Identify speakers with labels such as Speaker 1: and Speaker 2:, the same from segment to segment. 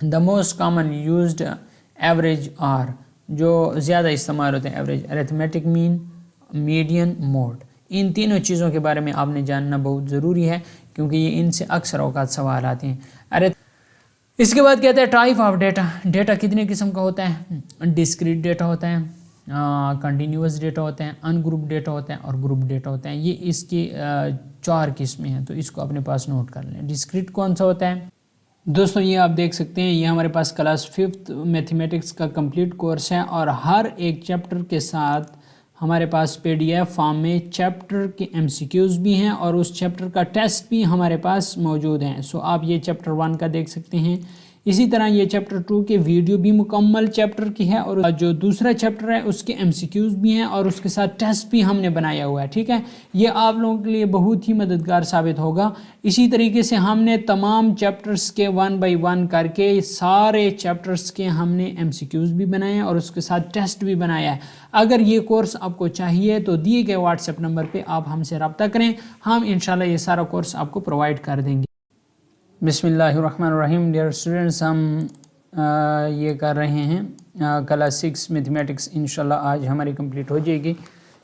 Speaker 1: The most common used average are, جو زیادہ استعمال ہوتے ہیں average, arithmetic mean, median, mode. ان تینوں چیزوں کے بارے میں آپ نے جاننا بہت ضروری ہے کیونکہ یہ ان سے اکثر اوقات سوال آتے ہیں. اس کے بعد کہتے ہیں ٹائپ آف ڈیٹا. ڈیٹا کتنے قسم کا ہوتا ہے؟ ڈسکریٹ ڈیٹا ہوتا ہے، کنٹینیوس ڈیٹا ہوتا ہے، ان گروپ ڈیٹا ہوتا ہے اور گروپ ڈیٹا ہوتا ہے. یہ اس کی 4 قسمیں ہیں، تو اس کو اپنے پاس نوٹ کر لیں. ڈسکریٹ کون سا ہوتا ہے دوستوں؟ یہ آپ دیکھ سکتے ہیں، یہ ہمارے پاس کلاس 5 میتھمیٹکس کا کمپلیٹ کورس ہے اور ہر ایک چیپٹر کے ساتھ ہمارے پاس پی ڈی ایف فارم میں چیپٹر کے ایم سی کیوز بھی ہیں اور اس چیپٹر کا ٹیسٹ بھی ہمارے پاس موجود ہیں. سو آپ یہ چیپٹر 1 کا دیکھ سکتے ہیں. اسی طرح یہ چیپٹر 2 کے ویڈیو بھی مکمل چیپٹر کی ہے اور جو دوسرا چیپٹر ہے اس کے ایم سی کیوز بھی ہیں اور اس کے ساتھ ٹیسٹ بھی ہم نے بنایا ہوا ہے. ٹھیک ہے، یہ آپ لوگوں کے لیے بہت ہی مددگار ثابت ہوگا. اسی طریقے سے ہم نے تمام چیپٹرز کے 1 بائی 1 کر کے سارے چیپٹرز کے ہم نے ایم سی کیوز بھی بنائے ہیں اور اس کے ساتھ ٹیسٹ بھی بنایا ہے. اگر یہ کورس آپ کو چاہیے تو دیے گئے واٹس ایپ نمبر پہ آپ ہم سے رابطہ کریں، ہم انشاءاللہ یہ سارا کورس آپ کو پرووائڈ کر دیں گے. بسم اللہ الرحمن الرحیم. ڈیئر اسٹوڈنٹس، ہم یہ کر رہے ہیں کلاس 6 میتھمیٹکس. انشاءاللہ آج ہماری کمپلیٹ ہو جائے گی،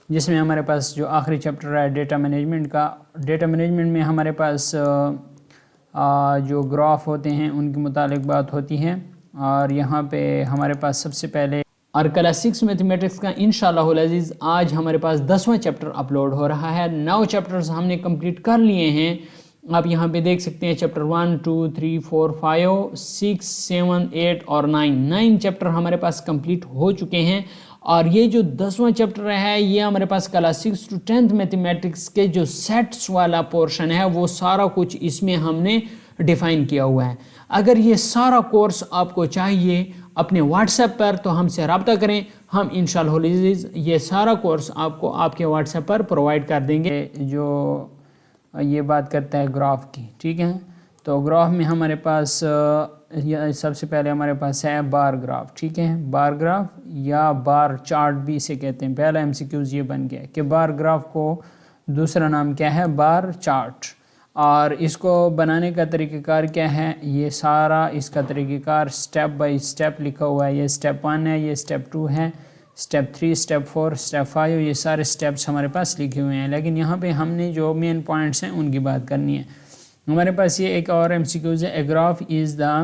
Speaker 1: جس میں ہمارے پاس جو آخری چیپٹر ہے ڈیٹا مینجمنٹ کا. ڈیٹا مینجمنٹ میں ہمارے پاس جو گراف ہوتے ہیں ان کے متعلق بات ہوتی ہے اور یہاں پہ ہمارے پاس سب سے پہلے اور کلاس 6 میتھمیٹکس کا انشاءاللہ العزیز آج ہمارے پاس 10واں چیپٹر اپلوڈ ہو رہا ہے. 9 چیپٹرز ہم نے کمپلیٹ کر لیے ہیں. آپ یہاں پہ دیکھ سکتے ہیں چیپٹر 1 2 3 4 5 6 7 8 اور 9 چیپٹر ہمارے پاس کمپلیٹ ہو چکے ہیں. اور یہ جو 10واں چیپٹر ہے یہ ہمارے پاس کلاس 6 to 10th میتھمیٹکس کے جو سیٹس والا پورشن ہے وہ سارا کچھ اس میں ہم نے ڈیفائن کیا ہوا ہے. اگر یہ سارا کورس آپ کو چاہیے اپنے واٹس ایپ پر تو ہم سے رابطہ کریں، ہم انشاءاللہ یہ سارا کورس آپ کو آپ کے واٹس ایپ پر پرووائڈ کر دیں گے. جو یہ بات کرتا ہے گراف کی، ٹھیک ہے، تو گراف میں ہمارے پاس سب سے پہلے ہمارے پاس ہے بار گراف. ٹھیک ہے، بار گراف یا بار چارٹ بھی اسے کہتے ہیں. پہلا ایم سی کیوز یہ بن گیا کہ بار گراف کو دوسرا نام کیا ہے؟ Bar chart. اور اس کو بنانے کا طریقہ کار کیا ہے؟ یہ سارا اس کا طریقہ کار سٹیپ بائی سٹیپ لکھا ہوا ہے. یہ سٹیپ 1 ہے، یہ سٹیپ 2 ہے، سٹیپ 3 سٹیپ 4 سٹیپ 5، یہ سارے سٹیپس ہمارے پاس لکھے ہوئے ہیں. لیکن یہاں پہ ہم نے جو مین پوائنٹس ہیں ان کی بات کرنی ہے. ہمارے پاس یہ ایک اور ایم سی کیوز ہے، a graph is the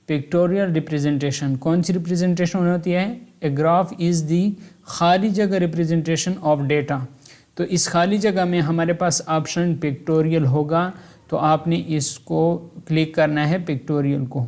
Speaker 1: pictorial representation. کون سی ریپریزنٹیشن ہوتی ہے؟ اے گراف از دی خالی جگہ ریپریزنٹیشن آف ڈیٹا. تو اس خالی جگہ میں ہمارے پاس آپشن پکٹوریل ہوگا، تو آپ نے اس کو کلک کرنا ہے پکٹوریل کو.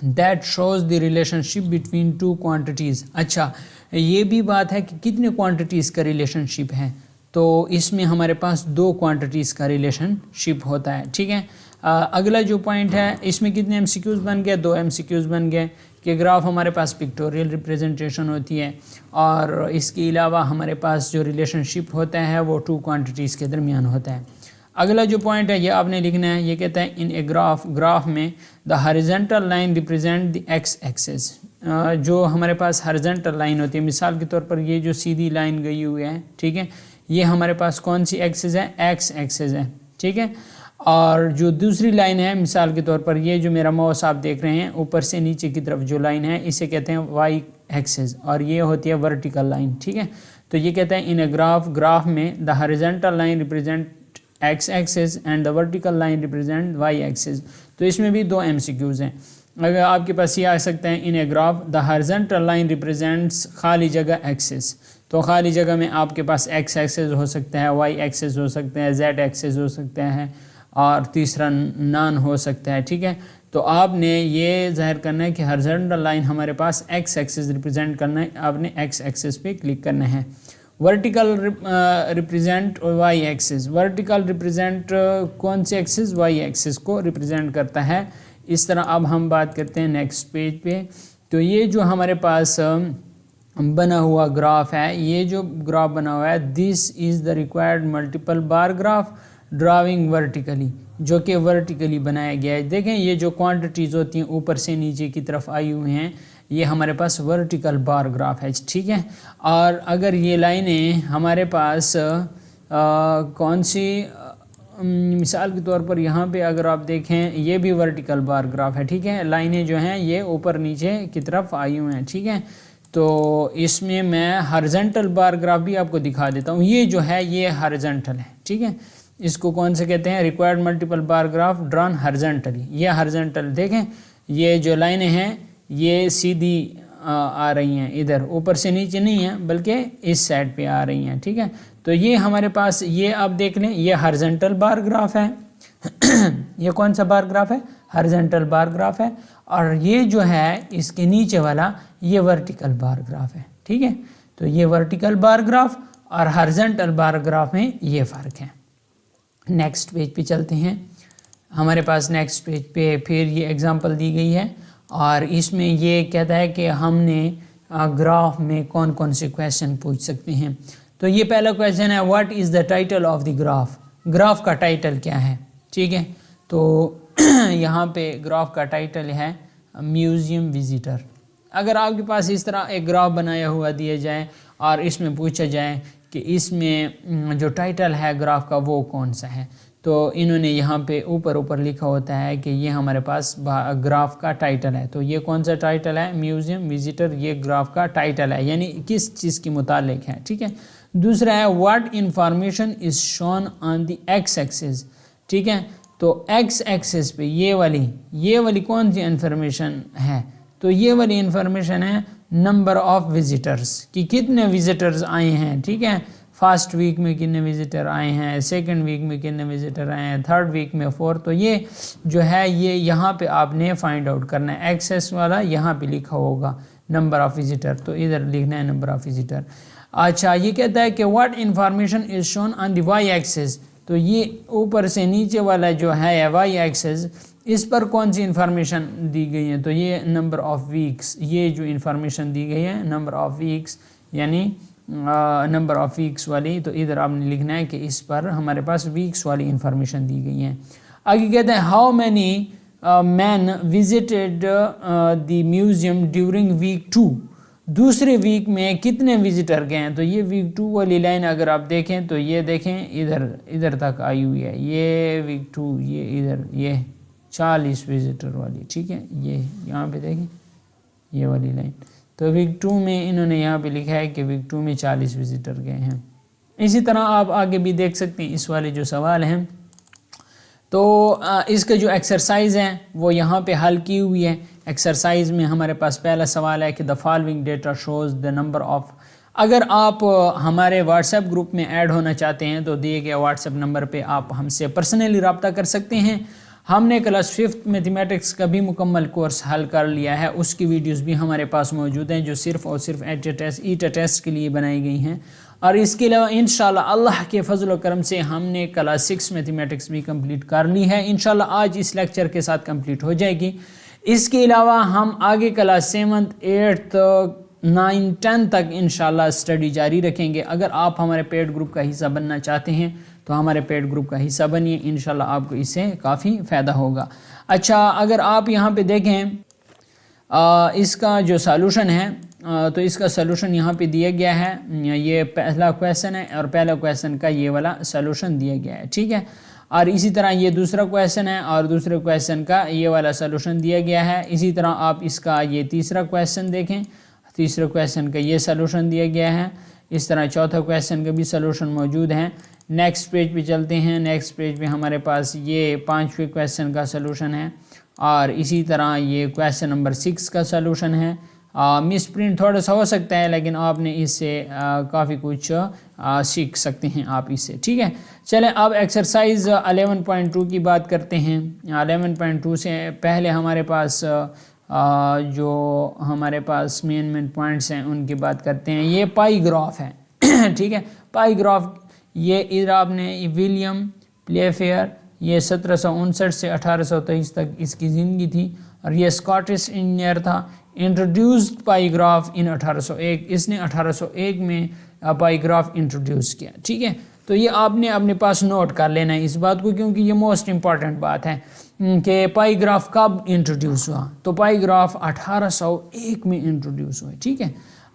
Speaker 1: That shows the relationship between 2 quantities. اچھا، یہ بھی بات ہے کہ کتنے کوانٹیٹیز کا ریلیشن شپ ہے، تو اس میں ہمارے پاس 2 کوانٹیٹیز کا ریلیشن شپ ہوتا ہے. ٹھیک ہے، اگلا جو پوائنٹ ہے اس میں کتنے ایم سی کیوز بن گئے؟ 2 ایم سی کیوز بن گئے کہ گراف ہمارے پاس پکٹوریل ریپریزنٹیشن ہوتی ہے اور اس کے علاوہ ہمارے پاس جو ریلیشن شپ ہوتا ہے وہ 2 کوانٹیٹیز کے درمیان ہوتا ہے. اگلا جو پوائنٹ ہے یہ آپ نے لکھنا ہے، یہ کہتا ہے ان اے گراف میں the horizontal line represent the X Axis. جو ہمارے پاس ہاریزنٹل لائن ہوتی ہے، مثال کے طور پر یہ جو سیدھی لائن گئی ہوئی ہے، ٹھیک ہے، یہ ہمارے پاس کون سی ایکسس ہے؟ ایکس ایکسس ہے. ٹھیک ہے، اور جو دوسری لائن ہے مثال کے طور پر یہ جو میرا ماؤس آپ دیکھ رہے ہیں اوپر سے نیچے کی طرف جو لائن ہے اسے کہتے ہیں وائی ایکسس اور یہ ہوتی ہے ورٹیکل لائن. ٹھیک ہے، تو یہ کہتا ہے ان اے گراف میں the horizontal line represent X axis and the vertical line represent Y axis. تو اس میں بھی 2 ایم سی کیوز ہیں. اگر آپ کے پاس یہ آ سکتا ہے in a graph the horizontal line represents خالی جگہ ایکسس. تو خالی جگہ میں آپ کے پاس ایکس ایکسس ہو سکتا ہے، وائی ایکسس ہو سکتا ہے، زیڈ ایکسس ہو سکتا ہے اور تیسرا نان ہو سکتا ہے. ٹھیک ہے، تو آپ نے یہ ظاہر کرنا ہے کہ ہاریزنٹل لائن ہمارے پاس ایکس ایکسس ریپریزنٹ کرنا ہے. آپ نے ایکس ایکسس پہ کلک کرنا ہے. Vertical represent Y axis. Vertical represent کون سے ایکسس؟ وائی ایکسس کو ریپریزنٹ کرتا ہے. اس طرح اب ہم بات کرتے ہیں نیکسٹ پیج پہ. تو یہ جو ہمارے پاس بنا ہوا گراف ہے، یہ جو گراف بنا ہوا ہے this is the required multiple bar graph drawing vertically, جو کہ ورٹیکلی بنایا گیا ہے. دیکھیں یہ جو کوانٹیٹیز ہوتی ہیں اوپر سے نیچے کی طرف آئی ہوئی ہیں یہ ہمارے پاس ورٹیکل بار گراف ہے. ٹھیک ہے، اور اگر یہ لائنیں ہمارے پاس کون سی مثال کے طور پر یہاں پہ اگر آپ دیکھیں یہ بھی ورٹیکل بار گراف ہے، ٹھیک ہے، لائنیں جو ہیں یہ اوپر نیچے کی طرف آئی ہوئے ہیں، ٹھیک ہے. تو اس میں ہارزنٹل بار گراف بھی آپ کو دکھا دیتا ہوں. یہ جو ہے یہ ہارزنٹل ہے، ٹھیک ہے، اس کو کون سے کہتے ہیں؟ Required multiple bar graph ڈران ہارزنٹلی. یہ ہارزنٹل دیکھیں، یہ جو لائنیں ہیں یہ سیدھی آ رہی ہیں، ادھر اوپر سے نیچے نہیں ہیں بلکہ اس سائڈ پہ آ رہی ہیں، ٹھیک ہے. تو یہ ہمارے پاس یہ آپ دیکھ لیں یہ ہارزنٹل بار گراف ہے. یہ کون سا بار گراف ہے؟ ہارزنٹل بار گراف ہے. اور یہ جو ہے اس کے نیچے والا یہ ورٹیکل بار گراف ہے، ٹھیک ہے. تو یہ ورٹیکل بار گراف اور ہارزنٹل بار گراف میں یہ فرق ہے. نیکسٹ پیج پہ چلتے ہیں. ہمارے پاس نیکسٹ پیج پہ پھر یہ ایگزامپل دی گئی ہے اور اس میں یہ کہتا ہے کہ ہم نے گراف میں کون کون سے کویشچن پوچھ سکتے ہیں. تو یہ پہلا کویشچن ہے what is the title of the graph. Graph کا ٹائٹل کیا ہے، ٹھیک ہے. تو یہاں پہ گراف کا ٹائٹل ہے میوزیم وزٹر. اگر آپ کے پاس اس طرح ایک گراف بنایا ہوا دیا جائے اور اس میں پوچھا جائے کہ اس میں جو ٹائٹل ہے گراف کا وہ کون سا ہے، تو انہوں نے یہاں پہ اوپر لکھا ہوتا ہے کہ یہ ہمارے پاس گراف کا ٹائٹل ہے. تو یہ کون سا ٹائٹل ہے؟ Museum visitor. یہ گراف کا ٹائٹل ہے، یعنی کس چیز کے متعلق ہے، ٹھیک ہے. دوسرا ہے what information is shown on the X axis. ٹھیک ہے، تو ایکس ایکسس پہ یہ والی کون سی انفارمیشن ہے؟ تو یہ والی انفارمیشن ہے نمبر آف وزٹرز کہ کتنے وزٹرز آئے ہیں. ٹھیک ہے، فرسٹ ویک میں کتنے وزٹر آئے ہیں، سیکنڈ ویک میں کتنے وزٹر آئے ہیں، تھرڈ ویک میں 4. تو یہ جو ہے یہ یہاں پہ آپ نے فائنڈ آؤٹ کرنا ہے. ایکسس والا یہاں پہ لکھا ہوگا نمبر آف وزٹر، تو ادھر لکھنا ہے نمبر آف وزٹر. اچھا، یہ کہتا ہے کہ what information is shown on the Y axis. تو یہ اوپر سے نیچے والا جو ہے وائی ایکسس، اس پر کون سی انفارمیشن دی گئی ہے؟ تو یہ نمبر آف ویکس، یہ جو انفارمیشن دی گئی ہے نمبر آف ویکس، یعنی نمبر آف ویکس والی. تو ادھر آپ نے لکھنا ہے کہ اس پر ہمارے پاس ویکس والی انفارمیشن دی گئی ہے. آگے کہتے ہیں how many men visited the museum during week 2. دوسرے ویک میں کتنے وزٹر گئے ہیں؟ تو یہ ویک 2 والی لائن اگر آپ دیکھیں تو یہ دیکھیں ادھر تک آئی ہوئی ہے. یہ ویک 2، یہ ادھر یہ 40 وزٹر والی. ٹھیک ہے، یہ یہاں پہ دیکھیں یہ والی لائن. تو ویک 2 میں انہوں نے یہاں پہ لکھا ہے کہ ویک 2 میں 40 وزٹر گئے ہیں. اسی طرح آپ آگے بھی دیکھ سکتے ہیں اس والے جو سوال ہیں. تو اس کا جو ایکسرسائز ہے وہ یہاں پہ حل کی ہوئی ہے. ایکسرسائز میں ہمارے پاس پہلا سوال ہے کہ the following data shows the number of. اگر آپ ہمارے واٹس ایپ گروپ میں ایڈ ہونا چاہتے ہیں تو دیے گئے واٹس ایپ نمبر پہ آپ ہم سے پرسنلی رابطہ کر سکتے ہیں. ہم نے کلاس 5th میتھمیٹکس کا بھی مکمل کورس حل کر لیا ہے، اس کی ویڈیوز بھی ہمارے پاس موجود ہیں جو صرف اور صرف ایٹا ٹیسٹ کے لیے بنائی گئی ہیں. اور اس کے علاوہ انشاءاللہ اللہ کے فضل و کرم سے ہم نے کلاس 6 میتھمیٹکس بھی کمپلیٹ کر لی ہے. انشاءاللہ آج اس لیکچر کے ساتھ کمپلیٹ ہو جائے گی. اس کے علاوہ ہم آگے کلاس 7th 8th 9 10 تک انشاءاللہ اسٹڈی جاری رکھیں گے. اگر آپ ہمارے پیڈ گروپ کا حصہ بننا چاہتے ہیں تو ہمارے پیڈ گروپ کا حصہ بنیے، انشاءاللہ آپ کو اس سے کافی فائدہ ہوگا. اچھا، اگر آپ یہاں پہ دیکھیں اس کا جو سالوشن ہے تو اس کا سالوشن یہاں پہ دیا گیا ہے. یہ پہلا کویسچن ہے اور پہلا کویسچن کا یہ والا سالوشن دیا گیا ہے. ٹھیک ہے، اور اسی طرح یہ دوسرا کویسچن ہے اور دوسرے کویسچن کا یہ والا سالوشن دیا گیا ہے. اسی طرح آپ اس کا یہ تیسرا کویسچن دیکھیں، تیسرے کویسچن کا یہ سالوشن دیا گیا ہے. اس طرح چوتھا کویسچن کا بھی سالوشن موجود ہے. نیکسٹ پیج پہ چلتے ہیں. نیکسٹ پیج پہ ہمارے پاس یہ 5ویں کویسچن کا سالوشن ہے اور اسی طرح یہ کویسچن نمبر 6 کا سالوشن ہے. مس پرنٹ تھوڑا سا ہو سکتا ہے لیکن آپ نے اس سے کافی کچھ سیکھ سکتے ہیں آپ اس سے. ٹھیک ہے، چلیں اب ایکسرسائز 11.2 کی بات کرتے ہیں. 11.2 سے پہلے ہمارے پاس جو ہمارے پاس مین پوائنٹس ہیں ان کی بات کرتے ہیں. یہ پائی گراف ہے. ٹھیک ہے، پائی گراف یہ ادھر آپ نے ولیم پلے فیئر، یہ 1759 سے 1823 تک اس کی زندگی تھی اور یہ اسکاٹش انجینئر تھا. انٹروڈیوسڈ پائی گراف ان 1801. اس نے 1801 میں پائی گراف انٹروڈیوس کیا. ٹھیک ہے، تو یہ آپ نے اپنے پاس نوٹ کر لینا ہے اس بات کو کیونکہ یہ موسٹ امپورٹنٹ بات ہے کہ پائی گراف کب انٹروڈیوس ہوا. تو پائی گراف 1801 میں انٹروڈیوس ہوئے. ٹھیک ہے،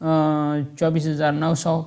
Speaker 1: 24,900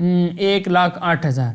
Speaker 1: 1,08,000,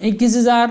Speaker 1: 21,000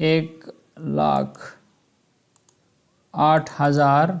Speaker 1: 1,08,000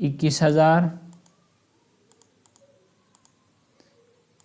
Speaker 1: 21,000,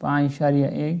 Speaker 1: 5.1,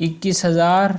Speaker 1: 21,000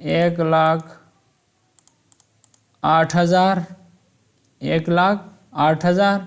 Speaker 1: 1,08,000 8,000, 1,00,000, 8,000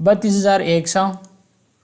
Speaker 1: 32,100।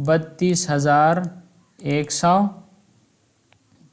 Speaker 1: 32,100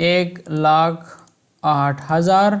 Speaker 1: 1,08,000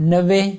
Speaker 1: 90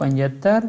Speaker 1: 75,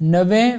Speaker 1: 90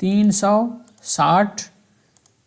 Speaker 1: 360,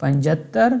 Speaker 1: 75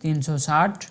Speaker 1: 360,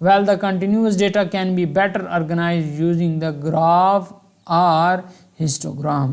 Speaker 1: while the continuous data can be better organized using the graph or histogram।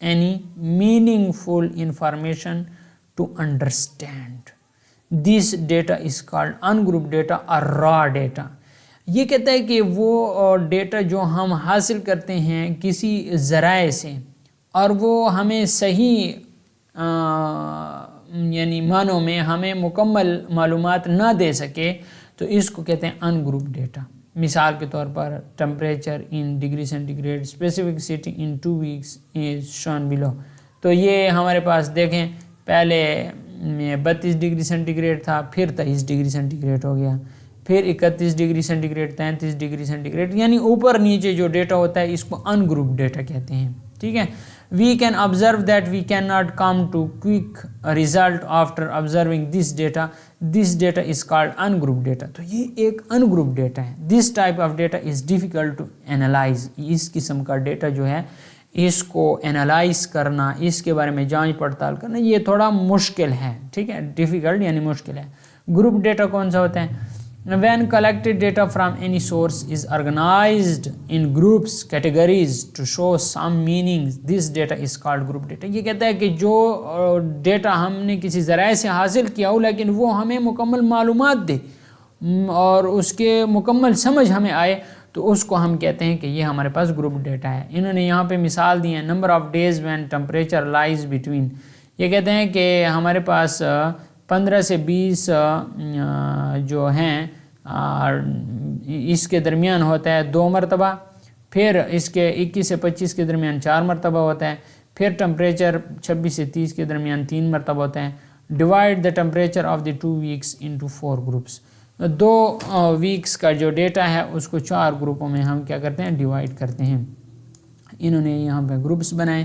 Speaker 1: any meaningful information to understand. This data is called ungrouped data or raw data. یہ کہتا ہے کہ وہ ڈیٹا جو ہم حاصل کرتے ہیں کسی ذرائع سے اور وہ ہمیں صحیح یعنی معنوں میں ہمیں مکمل معلومات نہ دے سکے تو اس کو کہتے ہیں ان گروپ ڈیٹا. مثال کے طور پر temperature in degree centigrade specific city in 2 weeks is shown below. تو یہ ہمارے پاس دیکھیں پہلے 32 ڈگری سینٹی گریڈ تھا، پھر 23 ڈگری سینٹی گریڈ ہو گیا، پھر 31 degree centigrade, 33 degree centigrade, یعنی اوپر نیچے جو ڈیٹا ہوتا ہے اس کو ان گروپ ڈیٹا کہتے ہیں. ٹھیک ہے. We can observe that we cannot come to quick result after observing this data. This data is called ungrouped data. تو یہ ایک ungrouped data ہے. This type of data is difficult to analyze. اس قسم کا ڈیٹا جو ہے اس کو analyse کرنا، اس کے بارے میں جانچ پڑتال کرنا یہ تھوڑا مشکل ہے. ٹھیک ہے. ڈیفیکلٹ یعنی مشکل ہے. گروپ ڈیٹا کون سا ہوتا ہے؟ When collected data from any source is organized in groups, categories to show some meanings, this data is called group data. یہ کہتا ہے کہ جو ڈیٹا ہم نے کسی ذرائع سے حاصل کیا ہو لیکن وہ ہمیں مکمل معلومات دے اور اس کے مکمل سمجھ ہمیں آئے تو اس کو ہم کہتے ہیں کہ یہ ہمارے پاس گروپ ڈیٹا ہے. انہوں نے یہاں پہ مثال دی ہے number of days when temperature lies between. یہ کہتے ہیں کہ ہمارے پاس 15 سے 20 جو ہیں اس کے درمیان ہوتا ہے 2 مرتبہ، پھر اس کے 21 سے 25 کے درمیان 4 مرتبہ ہوتا ہے، پھر ٹمپریچر 26 سے 30 کے درمیان 3 مرتبہ ہوتا ہے. Divide the temperature of the 2 weeks into 4 groups. 2 weeks کا جو ڈیٹا ہے اس کو 4 گروپوں میں ہم کیا کرتے ہیں ڈیوائڈ کرتے ہیں. انہوں نے یہاں پہ گروپس بنائے،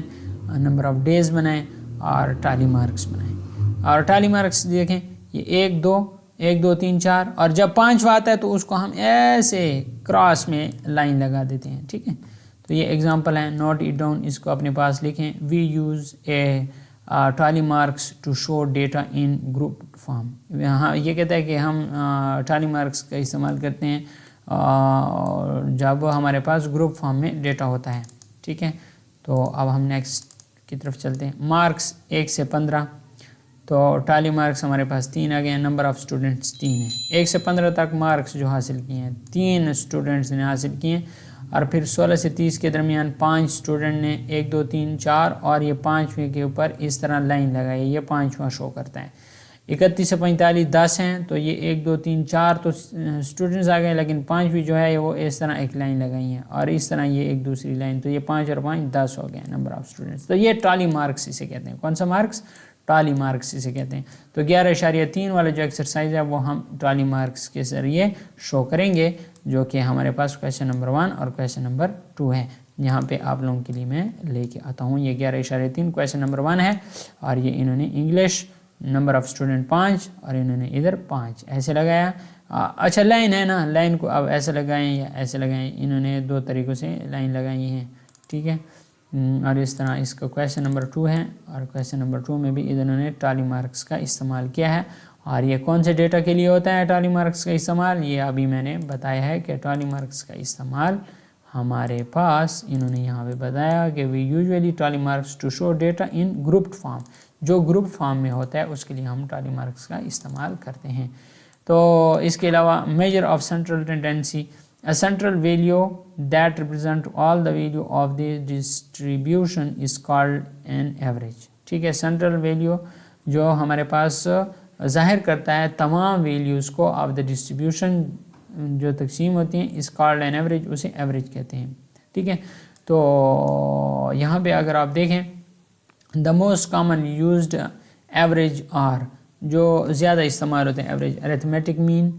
Speaker 1: نمبر آف ڈیز بنائے اور ٹالی مارکس بنائے. اور ٹالی مارکس دیکھیں یہ 1 2 1 2 3 4 اور جب 5واں آتا ہے تو اس کو ہم ایسے کراس میں لائن لگا دیتے ہیں. ٹھیک ہے. تو یہ ایگزامپل ہے. نوٹ اٹ ڈاؤن، اس کو اپنے پاس لکھیں. We use a tally marks to show data in group form. ہاں یہ کہتا ہے کہ ہم ٹالی مارکس کا استعمال کرتے ہیں جب ہمارے پاس گروپ فارم میں ڈیٹا ہوتا ہے. ٹھیک ہے. تو اب ہم نیکسٹ کی طرف چلتے ہیں. مارکس 1 سے 15. تو ٹالی مارکس ہمارے پاس 3 آ گئے ہیں. نمبر آف اسٹوڈنٹس 3 ہیں. 1 سے 15 تک مارکس جو حاصل کیے ہیں 3 اسٹوڈنٹس نے حاصل کیے ہیں اور پھر 16 سے 30 کے درمیان 5 اسٹوڈنٹ نے 1 2 3 4 اور یہ 5ویں کے اوپر اس طرح لائن لگائی، یہ 5واں شو کرتا ہے. 31 سے 45 10 ہیں تو یہ 1 2 3 4 تو اسٹوڈنٹس آ گئے لیکن 5ویں جو ہے وہ اس طرح ایک لائن لگائی ہیں اور اس طرح یہ ایک دوسری لائن، تو یہ 5 اور 5 10 ہو گئے نمبر آف اسٹوڈنٹس. تو یہ ٹالی مارکس اسے کہتے ہیں. کون سا مارکس؟ ٹالی مارکس اسے کہتے ہیں. تو 11.3 والا جو ایکسرسائز ہے وہ ہم ٹالی مارکس کے ذریعے شو کریں گے جو کہ ہمارے پاس کویشچن نمبر 1 اور کویشچن نمبر 2 ہے. یہاں پہ آپ لوگوں کے لیے میں لے کے آتا ہوں. یہ 11.3 کویشچن نمبر 1 ہے اور یہ انہوں نے انگلش نمبر آف اسٹوڈنٹ 5 اور انہوں نے ادھر 5 ایسے لگایا. اچھا لائن ہے نا، لائن کو اب ایسے لگائیں یا ایسے لگائیں، انہوں نے 2 طریقوں سے لائن لگائی ہیں. ٹھیک ہے. اور اس طرح اس کا کویشچن نمبر 2 ہے اور کویشچن نمبر 2 میں بھی انہوں نے ٹالی مارکس کا استعمال کیا ہے. اور یہ کون سے ڈیٹا کے لیے ہوتا ہے ٹالی مارکس کا استعمال؟ یہ ابھی میں نے بتایا ہے کہ ٹالی مارکس کا استعمال ہمارے پاس انہوں نے یہاں پہ بتایا کہ we usually tally marks to show data in group form. جو گروپ فارم میں ہوتا ہے اس کے لیے ہم ٹالی مارکس کا استعمال کرتے ہیں. تو اس کے علاوہ measure of central tendency, a central value that represent all the value of the distribution is called an average. ٹھیک ہے. سینٹرل ویلیو جو ہمارے پاس ظاہر کرتا ہے تمام ویلیوز کو آف دا ڈسٹریبیوشن جو تقسیم ہوتی ہیں is called an average، اسے ایوریج کہتے ہیں. ٹھیک ہے. تو یہاں پہ اگر آپ دیکھیں the most common used average are جو زیادہ استعمال ہوتے ہیں average, arithmetic mean،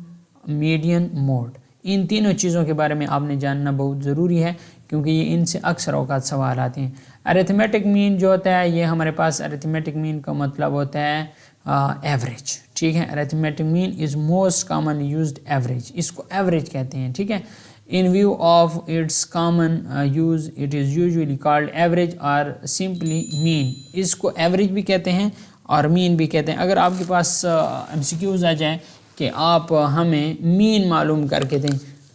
Speaker 1: median، mode. ان تینوں چیزوں کے بارے میں آپ نے جاننا بہت ضروری ہے کیونکہ یہ ان سے اکثر اوقات سوال آتے ہیں. ارتھمیٹک مین جو ہوتا ہے یہ ہمارے پاس ارتھمیٹک مین کا مطلب ہوتا ہے ایوریج. ٹھیک ہے. Arithmetic mean is most common used average, اس کو ایوریج کہتے ہیں. ٹھیک ہے. In view of its common use it is usually called average اور سمپلی مین. اس کو ایوریج بھی کہتے ہیں اور مین بھی کہتے ہیں. اگر آپ کے پاس ایم سی کیوز آ جائیں کہ آپ ہمیں مین معلوم کر کے دیں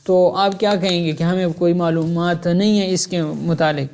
Speaker 1: تو آپ کیا کہیں گے کہ ہمیں کوئی معلومات نہیں ہے اس کے متعلق،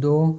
Speaker 1: 2।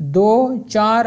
Speaker 1: 2, 4,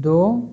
Speaker 1: 2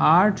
Speaker 1: 8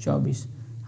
Speaker 1: 24।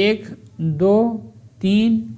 Speaker 1: 1 2 3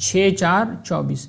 Speaker 1: 6 4 24।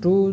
Speaker 1: 2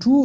Speaker 1: 2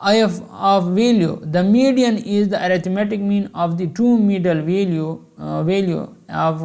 Speaker 1: of value the median is the arithmetic mean of the 2 middle value of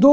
Speaker 1: 2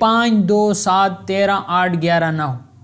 Speaker 1: 5 2 7 13 8 11 9,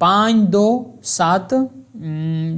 Speaker 1: 5 2 7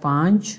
Speaker 1: 5,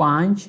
Speaker 1: 5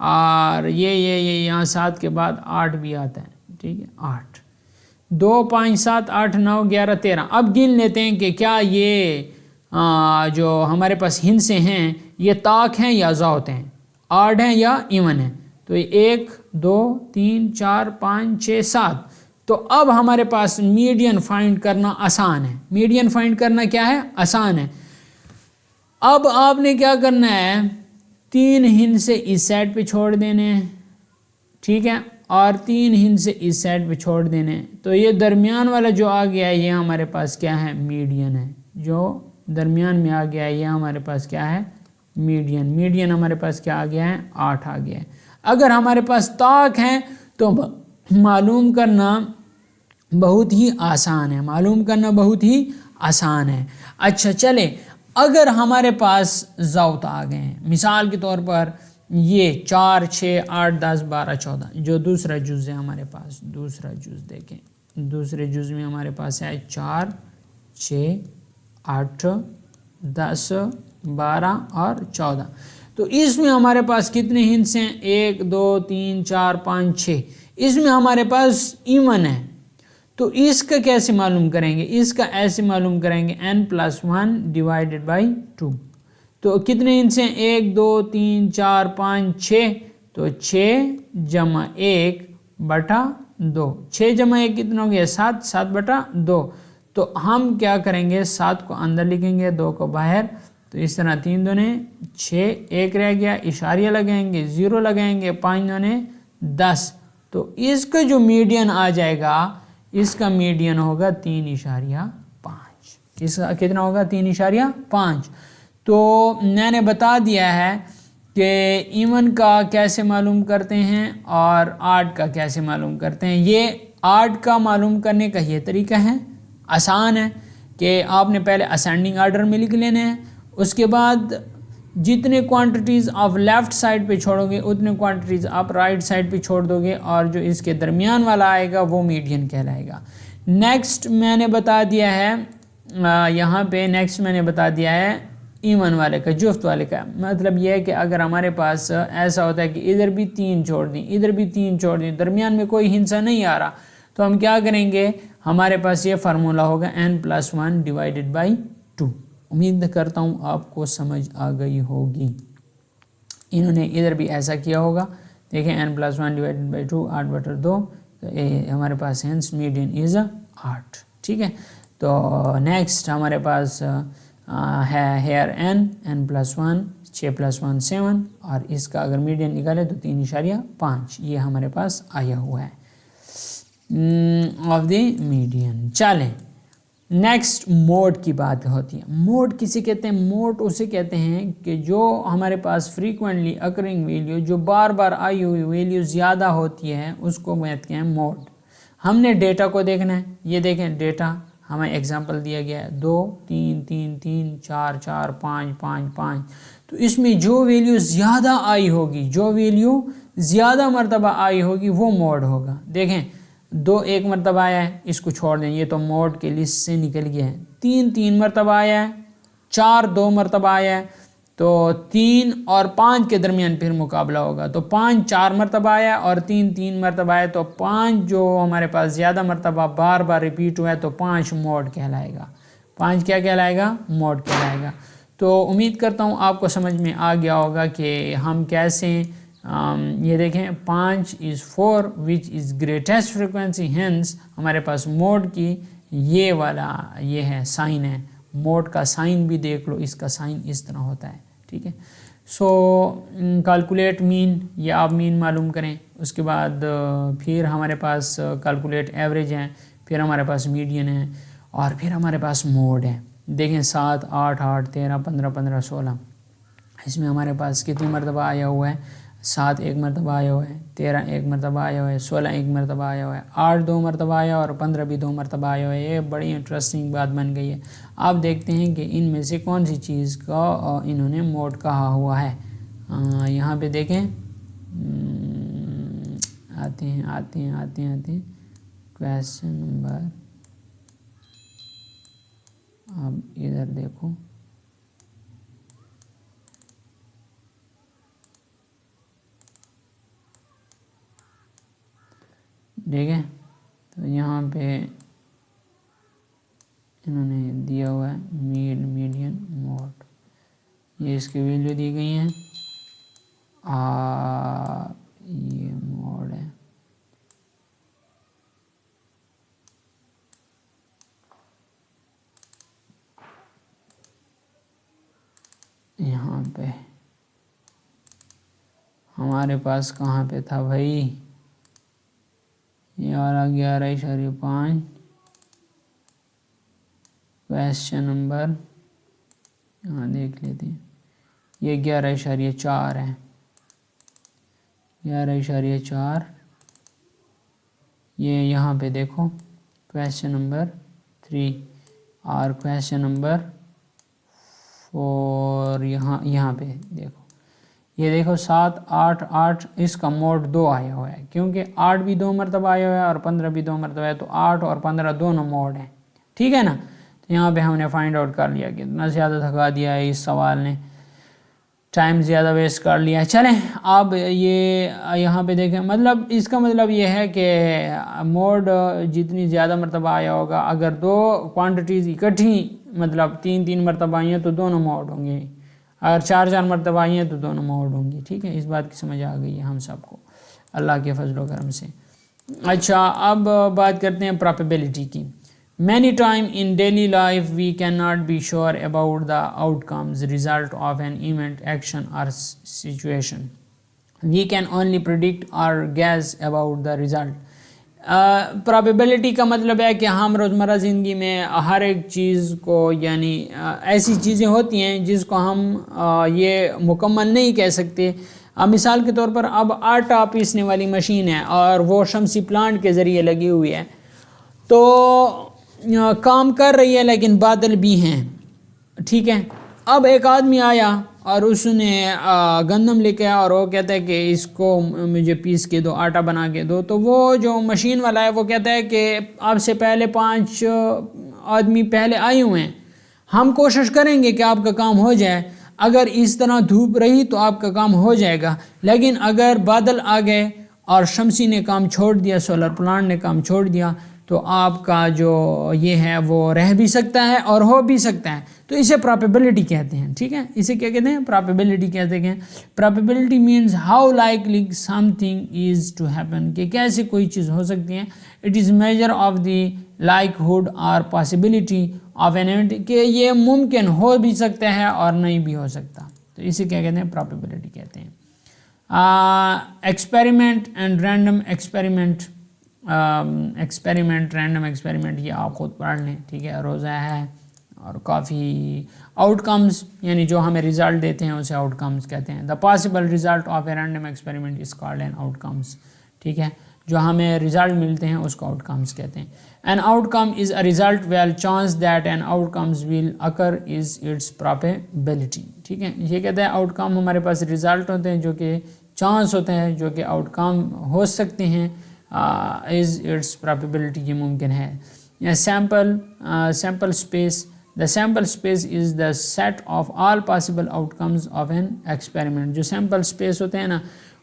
Speaker 1: اور یہ یہاں 7 کے بعد 8 بھی آتا ہے، ٹھیک ہے، 8 2 5 7 8 9 11 13۔ اب گن لیتے ہیں کہ کیا یہ جو ہمارے پاس ہندسے ہیں یہ طاق ہیں یا ضابط ہیں، آڈ ہیں یا ایون ہیں۔ تو 1 2 3 4 5 6 7۔ تو اب ہمارے پاس میڈین فائنڈ کرنا آسان ہے، میڈین فائنڈ کرنا کیا ہے، آسان ہے۔ اب آپ نے کیا کرنا ہے، 3 ہندسے اس سائڈ پہ چھوڑ دینے ہیں، ٹھیک ہے، اور 3 ہندسے اس سائڈ پہ چھوڑ دینے ہیں۔ تو یہ درمیان والا جو آ گیا ہے یہ ہمارے پاس کیا ہے، میڈین ہے۔ جو درمیان میں آ گیا ہے یہ ہمارے پاس کیا ہے، میڈین۔ میڈین ہمارے پاس کیا آ گیا ہے، 8 آ گیا ہے۔ اگر ہمارے پاس طاق ہیں تو معلوم کرنا بہت ہی آسان ہے، معلوم کرنا بہت ہی آسان ہے۔ اچھا چلے، اگر ہمارے پاس ضابط آ گئے ہیں، مثال کے طور پر یہ 4 6 8 10 12 14، جو دوسرا جز ہے ہمارے پاس، دوسرا جز دیکھیں، دوسرے جز میں ہمارے پاس ہے 4 6 8 10 12 اور 14۔ تو اس میں ہمارے پاس کتنے ہندس ہیں، 1 2 3 4 5 6۔ اس میں ہمارے پاس ایون ہے، تو اس کا کیسے معلوم کریں گے، اس کا ایسے معلوم کریں گے n+1 ڈیوائیڈڈ بائی 2۔ تو کتنے ہندس ہیں، 1 2 3 4 5 6۔ تو 6 جمع 1 بٹا 2، 6 جمع 1 کتنا ہو گیا، 7، 7 بٹا 2۔ تو ہم کیا کریں گے، 7 کو اندر لکھیں گے، 2 کو باہر۔ تو اس طرح 3 دونے 6، 1 رہ گیا، اشاریہ لگائیں گے، 0 لگائیں گے، 5 دونے 10۔ تو اس کا جو میڈین آ جائے گا، اس کا میڈین ہوگا 3.5۔ اس کا کتنا ہوگا، 3.5۔ تو میں نے بتا دیا ہے کہ ایون کا کیسے معلوم کرتے ہیں اور آڈ کا کیسے معلوم کرتے ہیں۔ یہ آڈ کا معلوم کرنے کا یہ طریقہ ہے، آسان ہے کہ آپ نے پہلے اسینڈنگ آرڈر میں لکھ لینے ہیں، اس کے بعد جتنے کوانٹیٹیز آپ لیفٹ سائڈ پہ چھوڑو گے اتنے کوانٹیٹیز آپ رائٹ سائڈ پہ چھوڑ دو گے، اور جو اس کے درمیان والا آئے گا وہ میڈین کہلائے گا۔ نیکسٹ میں نے بتا دیا ہے یہاں پہ، نیکسٹ میں نے بتا دیا ہے ایون والے کا، جفت والے کا۔ مطلب یہ ہے کہ اگر ہمارے پاس ایسا ہوتا ہے کہ ادھر بھی 3 چھوڑ دیں، ادھر بھی 3 چھوڑ دیں، درمیان میں کوئی ہندسہ نہیں آ رہا، تو ہم کیا کریں گے، ہمارے پاس یہ فارمولا ہوگا n+1 ڈیوائیڈڈ بائی 2۔ امید کرتا ہوں آپ کو سمجھ آ گئی ہوگی۔ انہوں نے ادھر بھی ایسا کیا ہوگا، دیکھیں n+1 ڈیوائیڈڈ بائی 2، 8 بٹر 2۔ تو ہمارے پاس ہینس میڈین از 8، ٹھیک ہے۔ تو نیکسٹ ہمارے پاس ہے ہیئر n+1، 6+1 7، اور اس کا اگر میڈین نکالے تو 3.5، یہ ہمارے پاس آیا ہوا ہے آف دی میڈین۔ چلیں نیکسٹ موڈ کی بات ہوتی ہے۔ موڈ کسے کہتے ہیں، موڈ اسے کہتے ہیں کہ جو ہمارے پاس فریکوینٹلی اکرنگ ویلیو، جو بار بار آئی ہوئی ویلیو زیادہ ہوتی ہے، اس کو کہتے ہیں موڈ۔ ہم نے ڈیٹا کو دیکھنا ہے، یہ دیکھیں ڈیٹا ہمیں ایگزامپل دیا گیا ہے 2 3 3 3 4 4 5 5 5۔ تو اس میں جو ویلیو زیادہ آئی ہوگی، جو ویلیو زیادہ مرتبہ آئی ہوگی وہ موڈ ہوگا۔ دیکھیں 2 1 مرتبہ آیا ہے، اس کو چھوڑ دیں، یہ تو موڈ کے لسٹ سے نکل گیا ہے۔ 3 3 مرتبہ آیا ہے، 4 2 مرتبہ آیا ہے، تو 3 اور 5 کے درمیان پھر مقابلہ ہوگا۔ تو 5 4 مرتبہ آیا اور 3 3 مرتبہ آیا، تو 5 جو ہمارے پاس زیادہ مرتبہ بار بار ریپیٹ ہوا ہے تو 5 موڈ کہلائے گا۔ 5 کیا کہلائے گا، موڈ کہلائے گا۔ تو امید کرتا ہوں آپ کو سمجھ میں آ گیا ہوگا کہ ہم کیسے یہ دیکھیں 5 is 4 which is greatest frequency، hence ہمارے پاس موڈ کی یہ والا یہ ہے سائن ہے، موڈ کا سائن بھی دیکھ لو، اس کا سائن اس طرح ہوتا ہے، ٹھیک ہے۔ سو کیلکولیٹ مین، یہ آپ مین معلوم کریں، اس کے بعد پھر ہمارے پاس کیلکولیٹ ایوریج ہے، پھر ہمارے پاس میڈین ہے، اور پھر ہمارے پاس موڈ ہے۔ دیکھیں 7 8 8 13 15 15 16، اس میں ہمارے پاس کتنی مرتبہ آیا ہوا ہے، 7 1 مرتبہ آیا ہوا ہے، 13 1 مرتبہ آیا ہوا ہے، 16 1 مرتبہ آیا ہوا ہے، 8 2 مرتبہ آیا اور 15 بھی 2 مرتبہ آیا ہوا ہے۔ یہ بڑی انٹرسٹنگ بات بن گئی ہے۔ آپ دیکھتے ہیں کہ ان میں سے کون سی چیز کا انہوں نے موڈ کہا ہوا ہے۔ یہاں پہ دیکھیں آتے ہیں کویسچن نمبر، اب ادھر دیکھو، ٹھیک ہے. تو یہاں پہ انہوں نے دیا ہوا ہے میڈین موڈ، یہ اس کی ویلیو دی گئی ہیں، یہ موڈ ہے. یہاں پہ ہمارے پاس کہاں پہ تھا بھائی، یہ والا 11.5 کویسچن نمبر، یہاں دیکھ لیتے ہیں، یہ 11.4 ہے، 11.4. یہ یہاں پہ دیکھو کویسچن نمبر 3 اور کویسچن نمبر 4 یہاں پہ دیکھو، یہ دیکھو 7 8 8، اس کا موڈ 2 آیا ہوا ہے، کیونکہ 8 بھی 2 مرتبہ آیا ہوا ہے اور 15 بھی 2 مرتبہ ہے، تو 8 اور 15 دونوں موڈ ہیں. ٹھیک ہے نا. تو یہاں پہ ہم نے فائنڈ آؤٹ کر لیا کہ اتنا زیادہ تھکا دیا ہے اس سوال نے، ٹائم زیادہ ویسٹ کر لیا. چلیں اب یہ یہاں پہ دیکھیں، مطلب اس کا مطلب یہ ہے کہ موڈ جتنی زیادہ مرتبہ آیا ہوگا، اگر 2 کوانٹیٹیز اکٹھی مطلب 3 مرتبہ آئی ہیں تو دونوں موڈ ہوں گے، اگر 4 مرتبہ آئی ہیں تو دونوں موڈ ہوں گی. ٹھیک ہے، اس بات کی سمجھ آ گئی ہے ہم سب کو اللہ کے فضل و کرم سے. اچھا اب بات کرتے ہیں پرابیبلٹی کی. Many times in daily life we cannot be sure about the outcomes, result of an event, action or situation. We can only predict or guess about the result. Probability کا مطلب ہے کہ ہم روزمرہ زندگی میں ہر ایک چیز کو، یعنی ایسی چیزیں ہوتی ہیں جس کو ہم یہ مکمل نہیں کہہ سکتے. مثال کے طور پر اب آٹا پیسنے والی مشین ہے اور وہ شمسی پلانٹ کے ذریعے لگی ہوئی ہے، تو کام کر رہی ہے لیکن بادل بھی ہیں. ٹھیک ہے، اب ایک آدمی آیا اور اس نے گندم لے کے آیا اور وہ کہتا ہے کہ اس کو مجھے پیس کے دو، آٹا بنا کے دو. تو وہ جو مشین والا ہے وہ کہتا ہے کہ آپ سے پہلے 5 آدمی پہلے آئے ہوئے ہیں، ہم کوشش کریں گے کہ آپ کا کام ہو جائے. اگر اس طرح دھوپ رہی تو آپ کا کام ہو جائے گا، لیکن اگر بادل آ گئے اور شمسی نے کام چھوڑ دیا، سولر پلانٹ نے کام چھوڑ دیا، تو آپ کا جو یہ ہے وہ رہ بھی سکتا ہے اور ہو بھی سکتا ہے. تو اسے پرابیبلٹی کہتے ہیں. ٹھیک ہے، اسے کیا کہتے ہیں؟ پرابیبلٹی کہتے ہیں. Probability means how likely something is to happen, کہ کیسے کوئی چیز ہو سکتی ہے. It is measure of the likelihood اور پاسبلٹی آف این ایونٹ، کہ یہ ممکن ہو بھی سکتا ہے اور نہیں بھی ہو سکتا. تو اسے کیا کہتے ہیں؟ پرابیبلٹی کہتے ہیں. Experiment and random experiment, random experiment یہ آپ خود پڑھ لیں. ٹھیک ہے، روزہ ہے اور کافی آؤٹ کمز، یعنی جو ہمیں رزلٹ دیتے ہیں اسے آؤٹ کمز کہتے ہیں. The possible result of a random experiment is called an out comes. ٹھیک ہے، جو ہمیں رزلٹ ملتے ہیں اس کو آؤٹ کمز کہتے ہیں. An outcome is a result well chance that an outcomes will occur is its probability. ٹھیک ہے، یہ کہتے ہیں آؤٹ کم ہمارے پاس رزلٹ ہوتے ہیں جو کہ چانس ہوتے ہیں، جو کہ آؤٹ کم ہو سکتے ہیں، از اٹس پرابیبلٹی، یہ ممکن ہے. Sample space, the sample space is the set of all possible outcomes of an experiment. جو sample space ہوتے ہیں نا،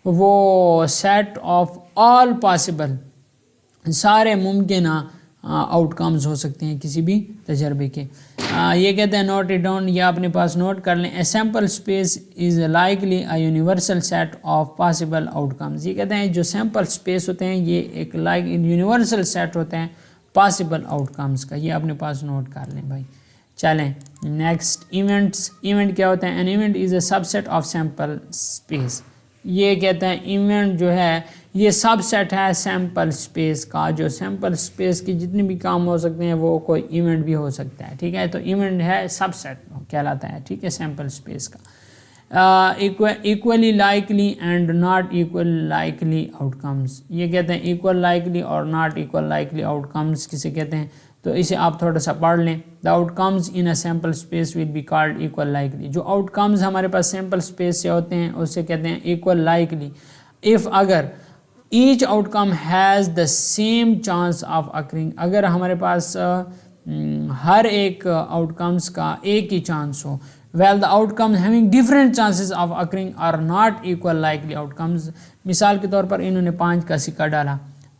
Speaker 1: وہ set of all possible، سارے ممکنہ آؤٹ کمز ہو سکتے ہیں کسی بھی تجربے کے. یہ کہتے ہیں نوٹ اٹ ڈاؤن، یہ اپنے پاس نوٹ کر لیں. A sample space is likely a universal set of possible outcomes. یہ کہتے ہیں جو سیمپل اسپیس ہوتے ہیں یہ ایک یونیورسل سیٹ ہوتے ہیں پاسبل آؤٹ کمز کا. یہ اپنے پاس نوٹ کر لیں بھائی. چلیں نیکسٹ، ایونٹس. ایونٹ کیا ہوتا ہے؟ An event is a subset of sample space. یہ کہتے ہیں ایونٹ جو ہے یہ سب سیٹ ہے سیمپل اسپیس کا. جو سیمپل اسپیس کی جتنے بھی کام ہو سکتے ہیں وہ کوئی ایونٹ بھی ہو سکتا ہے. ٹھیک ہے، تو ایونٹ ہے سب سیٹ کہلاتا ہے. ٹھیک ہے، سیمپل اسپیس کا. Equally likely and not equally likely outcomes. یہ کہتے ہیں ایکول لائکلی اور not equally likely out comes کسے کہتے ہیں؟ تو اسے آپ تھوڑا سا پڑھ لیں. The outcomes in a sample space will be called equal likely. جو آؤٹ کمز ہمارے پاس سیمپل اسپیس سے ہوتے ہیں اسے کہتے ہیں ایکول لائکلی. اف اگر each outcome has the same chance of occurring, اگر ہمارے پاس ہر ایک آؤٹ کمز کا ایک ہی چانس ہو. While the outcomes having different chances of occurring are not equally likely outcomes. مثال کے طور پر انہوں نے 5 کا سکہ ڈالا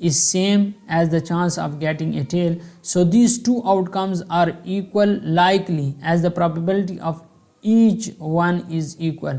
Speaker 1: is same as the chance of getting a tail, so these two outcomes are equal likely as the probability of each one is equal।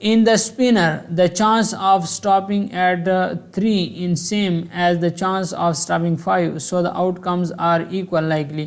Speaker 1: In the spinner, the chance of stopping at 3 is same as the chance of stopping 5, so the outcomes are equal likely।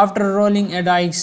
Speaker 1: After rolling a dice,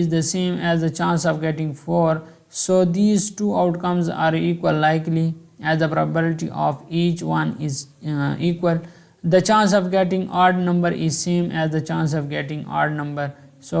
Speaker 1: is the same as the chance of getting 4, so these two outcomes are equal likely as the probability of each one is equal। The chance of getting odd number is same as the chance of getting odd number, so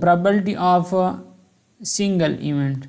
Speaker 1: probability of single event,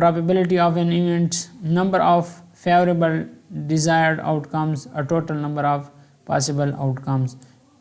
Speaker 1: probability of an event, number of favorable desired outcomes, a total number of possible outcomes।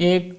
Speaker 1: 1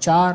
Speaker 1: 4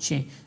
Speaker 1: 6,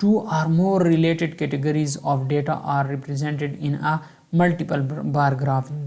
Speaker 1: 2 or more related categories of data are represented in a multiple bar graph।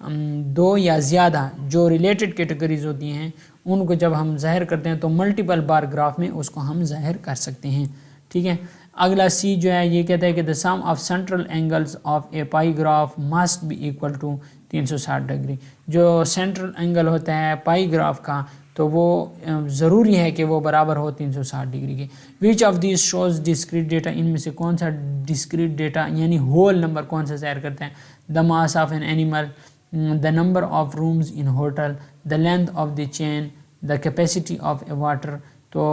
Speaker 1: دو یا زیادہ جو related categories ہوتی ہیں ان کو جب ہم ظاہر کرتے ہیں تو ملٹیپل بار گراف میں اس کو ہم ظاہر کر سکتے ہیں. ٹھیک ہے. اگلا سی جو ہے یہ کہتا ہے کہ the sum of central angles of a pie graph must be equal to 360 degree. جو سینٹرل اینگل ہوتا ہے پائی گراف کا تو وہ ضروری ہے کہ وہ برابر ہو 360 ڈگری کے. Which of these shows discrete data, ان میں سے کون سا ڈسکریٹ ڈیٹا یعنی ہول نمبر کون سا ظاہر کرتا ہے؟ The mass of an animal, the number of rooms in hotel, the length of the chain, the capacity of a water. تو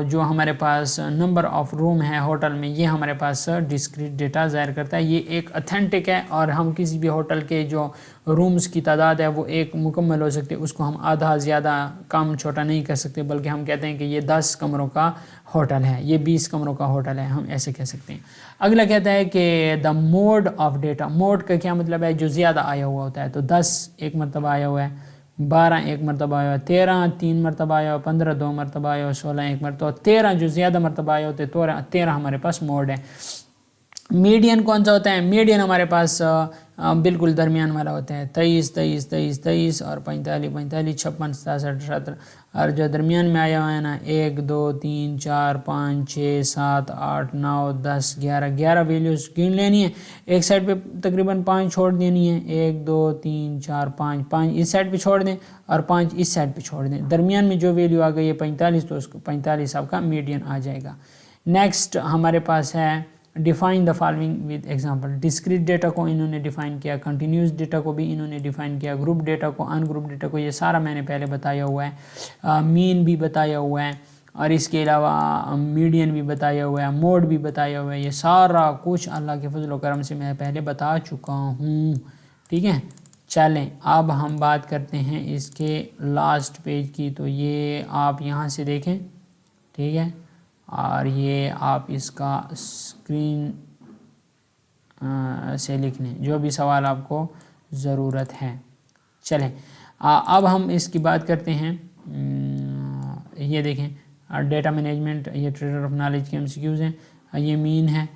Speaker 1: جو ہمارے پاس نمبر آف روم ہے ہوٹل میں یہ ہمارے پاس ڈسکریٹ ڈیٹا ظاہر کرتا ہے. یہ ایک اتھینٹک ہے اور ہم کسی بھی ہوٹل کے جو رومز کی تعداد ہے وہ ایک مکمل ہو سکتے, اس کو ہم آدھا زیادہ کم چھوٹا نہیں کر سکتے, بلکہ ہم کہتے ہیں کہ یہ 10 کمروں کا ہوٹل ہے, یہ 20 کمروں کا ہوٹل ہے, ہم ایسے کہہ سکتے ہیں. اگلا کہتا ہے کہ دا موڈ آف ڈیٹا. موڈ کا کیا مطلب ہے؟ جو زیادہ آیا ہوا ہوتا ہے. تو 10 ایک مرتبہ آیا ہوا ہے, 12 ایک مرتبہ آیا ہوا ہے, 13 3 مرتبہ آیا ہوا, 15 2 مرتبہ آیا ہوا, 16 ایک مرتبہ, 13 جو زیادہ مرتبہ آیا ہوتے ہیں 13 ہمارے پاس موڈ ہے. میڈین کون سا ہوتا ہے؟ میڈین ہمارے پاس بالکل درمیان والا ہوتا ہے. 23 23 23 23 اور 45 45 56 67 68. اور جو درمیان میں آیا ہوا ہے نا 1 2 3 4 5 6 7 8 9 10 11 11 ویلیوز گن لینی ہے. ایک سائڈ پہ تقریباً 5 چھوڑ دینی ہے, 1 2 3 4 5 5 اس سائڈ پہ چھوڑ دیں اور 5 اس سائڈ پہ چھوڑ دیں. درمیان میں جو ویلیو آ گئی ہے 45 تو اس کو 45 آپ کا میڈین آ جائے گا. نیکسٹ ہمارے پاس ہے define the following with example. Discrete data کو انہوں نے ڈیفائن کیا, کنٹینیوس ڈیٹا کو بھی انہوں نے ڈیفائن کیا, گروپ ڈیٹا کو, ان گروپ ڈیٹا کو, یہ سارا میں نے پہلے بتایا ہوا ہے. مین بھی بتایا ہوا ہے اور اس کے علاوہ میڈین بھی بتایا ہوا ہے, موڈ بھی بتایا ہوا ہے. یہ سارا کچھ اللہ کے فضل و کرم سے میں پہلے بتا چکا ہوں. ٹھیک ہے. چلیں اب ہم بات کرتے ہیں اس کے لاسٹ پیج کی. تو یہ آپ یہاں سے دیکھیں. ٹھیک ہے. اور یہ آپ اس کا اسکرین سے لکھ لیں جو بھی سوال آپ کو ضرورت ہے. چلیں اب ہم اس کی بات کرتے ہیں. یہ دیکھیں ڈیٹا مینجمنٹ, یہ ٹریڈر آف نالج کے MCQs ہیں. یہ مین ہے.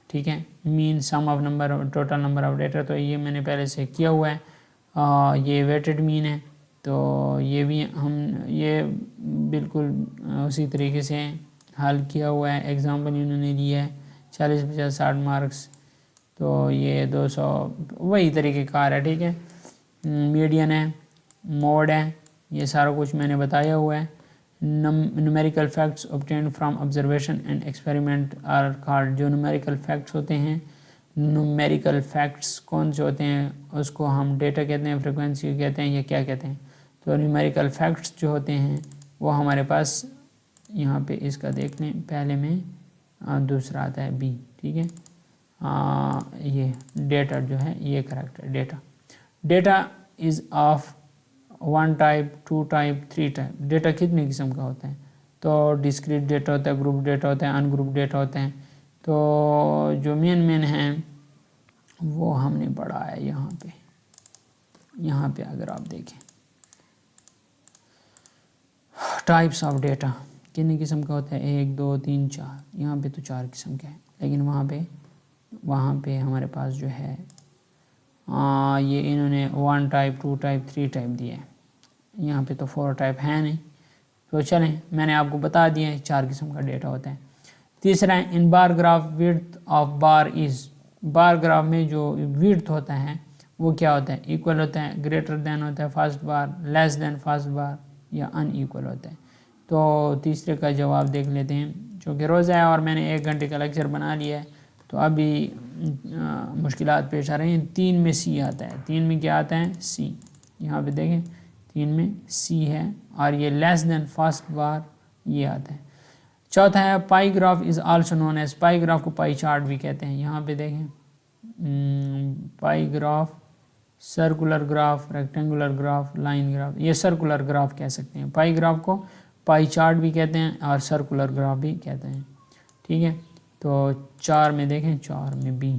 Speaker 1: ٹھیک ہے. Mean sum of number total number of data, تو یہ میں نے پہلے سے کیا ہوا ہے. یہ ویٹڈ مین ہے, تو یہ بھی ہم یہ بالکل اسی طریقے سے حل کیا ہوا ہے. ایگزامپل انہوں نے لیا ہے 40 50 60 مارکس, تو یہ 200 وہی طریقہ کار ہے. ٹھیک ہے. میڈین ہے, موڈ ہے, یہ سارا کچھ میں نے بتایا ہوا ہے. Numerical facts obtained from observation and experiment are called. جو نومیریکل فیکٹس ہوتے ہیں, نومیریکل فیکٹس کون سے ہوتے ہیں اس کو ہم ڈیٹا کہتے ہیں, فریکوینسی کہتے ہیں, یا کیا کہتے ہیں. تو نومیریکل فیکٹس جو ہوتے ہیں وہ ہمارے پاس یہاں پہ اس کا دیکھ لیں, پہلے میں دوسرا آتا ہے بی. ٹھیک ہے. یہ ڈیٹا جو ہے یہ کریکٹ ہے. Data is of 1 type 2 type 3 type. Data کتنے قسم کا ہوتا ہے؟ تو ڈسکریٹ ڈیٹا ہوتا ہے, گروپ ڈیٹا ہوتا ہے, ان گروپ ڈیٹا ہوتے ہیں. تو جو مین ہیں وہ ہم نے پڑھا ہے یہاں پہ اگر آپ دیکھیں ٹائپس آف ڈیٹا کتنے قسم کا ہوتا ہے, 1 2 3 4. یہاں پہ تو 4 قسم کے ہیں, لیکن وہاں پہ ہمارے پاس جو ہے یہ انہوں نے 1 ٹائپ 2 ٹائپ 3 ٹائپ دیا ہے. یہاں پہ تو 4 ٹائپ ہے نہیں. تو چلیں میں نے آپ کو بتا دیا ہے 4 قسم کا ڈیٹا ہوتا ہے. تیسرا ہے in bar graph width of bar is. Bar graph میں جو وڈتھ ہوتا ہے وہ کیا ہوتا ہے؟ ایکول ہوتا ہے, گریٹر دین ہوتا ہے فاسٹ بار, لیس دین فاسٹ بار, یا ان ایکول ہوتا ہے. تو تیسرے کا جواب دیکھ لیتے ہیں. چونکہ روزہ ہے اور میں نے 1 گھنٹے کا لیکچر بنا لیا ہے تو ابھی مشکلات پیش آ رہی ہیں. 3 میں سی آتا ہے. 3 میں کیا آتا ہے؟ سی. یہاں پہ دیکھیں 3 میں سی ہے, اور یہ لیس دین فاسٹ بار یہ آتا ہے. چوتھا ہے pie graph is also known as. Pie graph کو پائی چارٹ بھی کہتے ہیں. یہاں پہ دیکھیں pie graph, circular graph, rectangular graph, line graph. یہ سرکولر گراف کہہ سکتے ہیں. پائی گراف کو پائی چارٹ بھی کہتے ہیں اور سرکولر گراف بھی کہتے ہیں. ٹھیک ہے. تو 4 میں دیکھیں, 4 میں بی,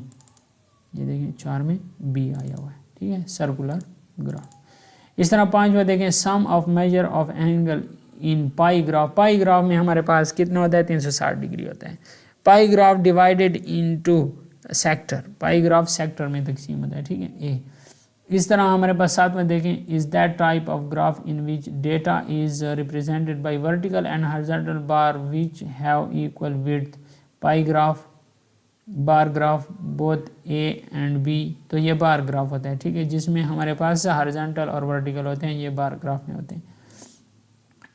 Speaker 1: یہ دیکھیں 4 میں بی آیا ہوا ہے. ٹھیک ہے, سرکولر گراف. اس طرح 5واں دیکھیں sum of measure of angle in pie graph. Pie graph میں ہمارے پاس کتنا ہوتا ہے؟ 360 ڈگری ہوتا ہے. Pie graph divided into sector. پائی گراف سیکٹر میں تقسیم ہوتا ہے. ٹھیک ہے. اس طرح ہمارے پاس ساتھ میں دیکھیں is that type of graph in which data is represented by vertical and horizontal bar which have equal width. Pie graph bar graph both A and B. تو یہ بار گراف ہوتا ہے ٹھیک ہے، جس میں ہمارے پاس ہارزونٹل اور ورٹیکل ہوتے ہیں، یہ بار گراف میں ہوتے ہیں.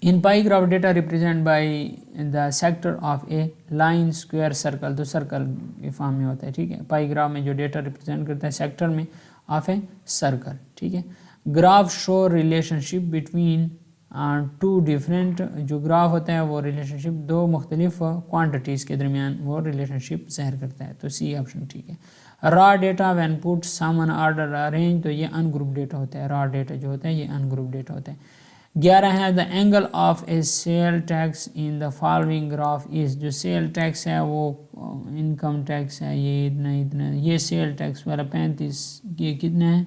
Speaker 1: In pie graph data represent by the sector of a line square circle. تو سرکل کی فارم میں ہوتا ہے ٹھیک ہے. پائی گراف میں جو ڈیٹا ریپرزینٹ کرتا ہے سیکٹر میں آف اے سرکل ٹھیک ہے. Graph show relationship between two different. جو گراف ہوتا ہے وہ ریلیشن شپ دو مختلف کوانٹٹیز کے درمیان وہ ریلیشن شپ ظاہر کرتا ہے. تو سی آپشن ٹھیک ہے. Raw data when put some in order arrange. تو یہ ان گروپ ڈیٹا ہوتا ہے. را ڈیٹا جو ہوتا ہے یہ ان گروپ ڈیٹا ہوتا ہے. 11 ہے the angle of a sale tax in the following graph is. جو سیل ٹیکس ہے وہ انکم ٹیکس ہے، یہ اتنا یہ سیل ٹیکس والا 35 یہ کتنا ہے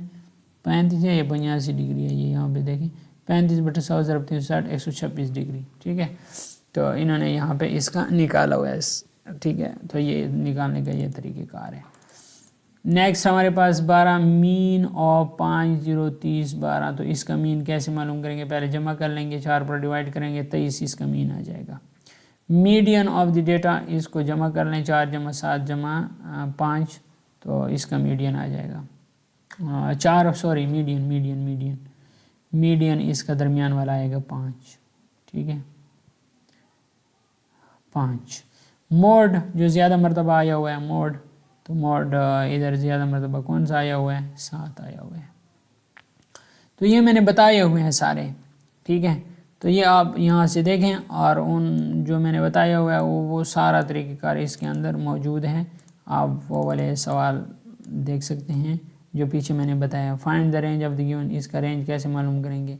Speaker 1: 35 ہے، یہ 82 ڈگری ہے. یہ یہاں پہ دیکھیں 35/100 ضرب 360 126 ڈگری ٹھیک ہے. تو انہوں نے یہاں پہ اس کا نکالا ہوا ہے ٹھیک ہے. تو یہ نکالنے کا یہ طریقہ کار ہے. نیکسٹ ہمارے پاس 12 مین آف 5030 12. تو اس کا مین کیسے معلوم کریں گے؟ پہلے جمع کر لیں گے، 4 پر ڈیوائڈ کریں گے، 23 اس کا مین آ جائے گا. میڈین آف دی ڈیٹا اس کو جمع کر لیں، 4 + 7 = 5. تو اس کا میڈین آ جائے گا 4 سوری میڈین اس کا درمیان والا آئے گا 5 ٹھیک ہے 5. موڈ جو زیادہ مرتبہ آیا ہوا ہے موڈ، تو موڈ ادھر زیادہ مرتبہ کون سا آیا ہوا ہے 7 آیا ہوا ہے. تو یہ میں نے بتائے ہوئے ہیں سارے ٹھیک ہے. تو یہ آپ یہاں سے دیکھیں اور ان جو میں نے بتایا ہوا ہے وہ سارا طریقہ کار اس کے اندر موجود ہے. آپ وہ والے سوال دیکھ سکتے ہیں جو پیچھے میں نے بتایا. Find the range of the given. اس کا رینج کیسے معلوم کریں گے؟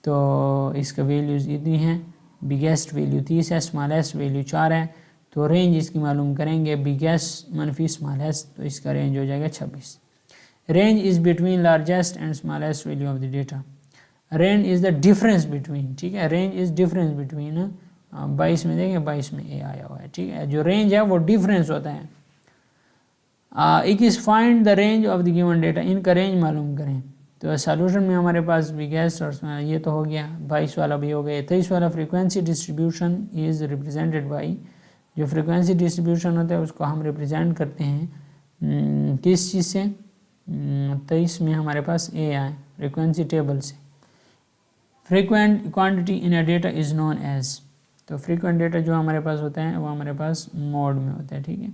Speaker 1: تو اس کا ویلیوز اتنی ہیں. بگیسٹ ویلیو 30 ہے، اسمالسٹ ویلیو 4 ہے. تو رینج اس کی معلوم کریں گے بگیسٹ منفی اسمالسٹ. تو اس کا رینج ہو جائے گا 26. Range is between largest and smallest value of the data. Range is the difference between ٹھیک ہے. رینج از ڈفرینس بٹوین 22 میں دیکھیں 22 میں اے آیا ہوا ہے ٹھیک ہے. جو رینج ہے وہ ڈفرینس ہوتا ہے. ایک is find the range of the given data. ان کا رینج معلوم کریں. تو سالوشن میں ہمارے پاس بگیسٹ اور یہ تو ہو گیا 22 والا بھی ہو گیا. 23 والا frequency distribution is represented by. جو فریکوینسی ڈسٹریبیوشن ہوتا ہے اس کو ہم ریپرزینٹ کرتے ہیں کس چیز سے؟ 23 میں ہمارے پاس اے آئے فریکوینسی ٹیبل سے. Frequent quantity in a data is known as. تو فریکوینٹ ڈیٹا جو ہمارے پاس ہوتا ہے وہ ہمارے پاس موڈ میں ہوتا ہے ٹھیک ہے.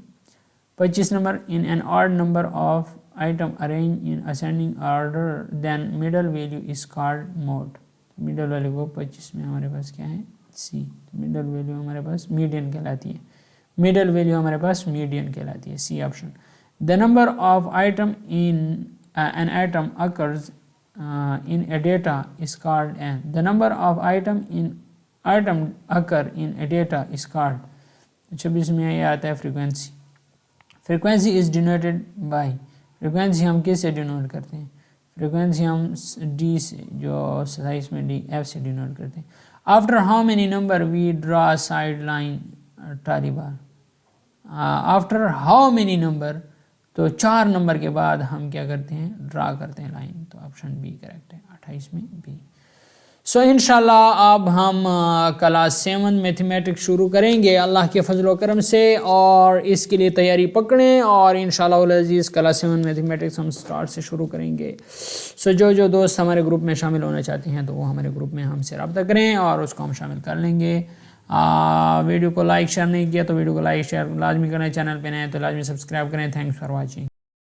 Speaker 1: 25 number in an odd number of item arrange in ascending order then median value is called mode. Median value کو 25 میں ہمارے پاس کیا ہے سی. میڈل ویلیو ہمارے پاس میڈین کہلاتی ہے. میڈل ویلیو ہمارے پاس میڈین کہلاتی ہے C option. The number of item in N item occurs in a data is called n. The number of item occur in a data is called. 26 میں یہ آتا ہے frequency. Frequency is denoted by. Frequency ہم کس سے denote کرتے ہیں؟ Frequency ہم ڈی سے جو 27 میں ڈی ایف سے ڈینوٹ کرتے ہیں. After how many number we draw side line tally bar. After how many number تو 4 نمبر کے بعد ہم کیا کرتے ہیں ڈرا کرتے ہیں لائن. تو آپشن بی کریکٹ ہے 28 میں بی. سو انشاءاللہ اب ہم کلاس 7 میتھمیٹکس شروع کریں گے اللہ کے فضل و کرم سے، اور اس کے لیے تیاری پکڑیں اور انشاءاللہ العزیز کلاس 7 میتھمیٹکس ہم سٹارٹ سے شروع کریں گے. سو جو دوست ہمارے گروپ میں شامل ہونا چاہتے ہیں تو وہ ہمارے گروپ میں ہم سے رابطہ کریں اور اس کو ہم شامل کر لیں گے. ویڈیو کو لائک شیئر نہیں کیا تو ویڈیو کو لائک شیئر لازمی کریں. چینل پہ نئے تو لازمی سبسکرائب کریں. Thanks for watching.